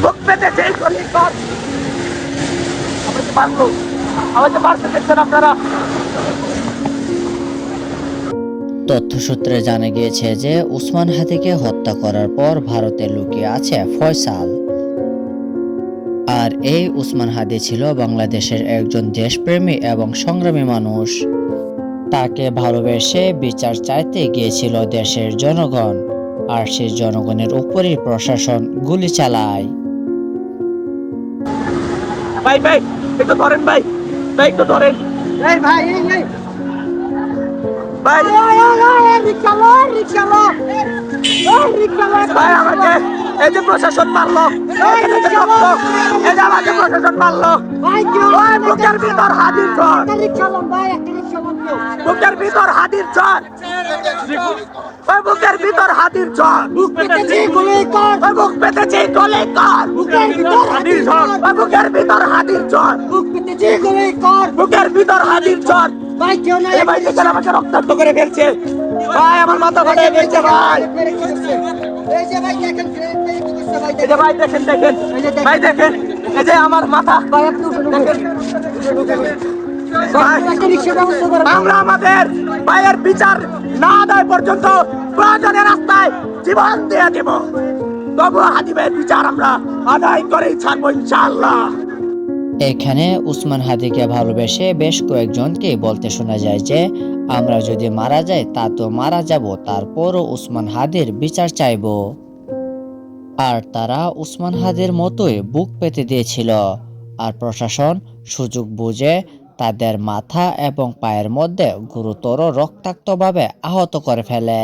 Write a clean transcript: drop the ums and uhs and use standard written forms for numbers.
বুক পেতে যেই গলি কর আমাকে মারলো, আমাকে মারতে দেখছেন আপনারা। তথ্যসূত্রে জানা গিয়েছে যে উসমান হাদিকে হত্যা করার পর ভারতে লুকিয়ে আছে ফয়সাল। আর এই উসমান হাদি ছিল বাংলাদেশের একজন দেশপ্রেমী এবং সংগ্রামী মানুষ। তাকে ভালোবেসে বিচার চাইতে গিয়েছিল দেশের জনগণ, আর সেই জনগণের উপরই প্রশাসন গুলি চালায়। ভাই ভাই একটু ধরেন, ভাই ভাই একটু ধরেন, এই ভাই এই এই ভাই রিকশালো রিকশালো রিকশালো ভাই আমাকে এই যে প্রশাসন মারলো, এই যে রক্ত, এই যে আমাকে প্রশাসন মারলো। ভাই ওই বুকের ভিতর হাদির জ্বর, রিকশালো ভাই একটা রিকশালো বুকের ভিতর হাদির জ্বর, ওই বুকের ভিতর হাদির জ্বর, বুক পেতেছি গুলি কর ওই বুক পেতেছে গলে কর, বুকের ভিতর হাদির জ্বর ওই বুকের ভিতর হাদির জ্বর, বুক পেতেছি গুলি কর বুকের ভিতর হাদির জ্বর। ভাই কেউ না এই ভাই দেখেন আমাকে রক্তাক্ত করে ফেলছে, ভাই আমার মাথা ফাটে ফেলছে ভাই। এই যে ভাই দেখেন এই কি করছে ভাই এই যে ভাই দেখেন দেখেন, ভাই দেখেন এই যে আমার মাথা ভাই আপনি উঠুন দেখেন। ভাই, একটা রিকশা ব্যবস্থা করেন আমরা আমাদের ভাইয়ের বিচার না আদায় পর্যন্ত প্রয়োজনে রাস্তায় জীবন দিয়ে দেব, তবু হাদি ভাইয়ের বিচার আমরা আদায় করেই ছাড়বো ইনশাআল্লাহ। এখানে উসমান হাদিকে ভালোবেসে বেশ কয়েকজনকে বলতে শোনা যায় যে আমরা যদি মারা যাই তা তো মারা যাব, তারপরও উসমান হাদির বিচার চাইব। আর তারা উসমান হাদির মতোই বুক পেতে দিয়েছিল, আর প্রশাসন সুযোগ বুঝে তাদের মাথা এবং পায়ের মধ্যে গুরুতর রক্তাক্তভাবে আহত করে ফেলে।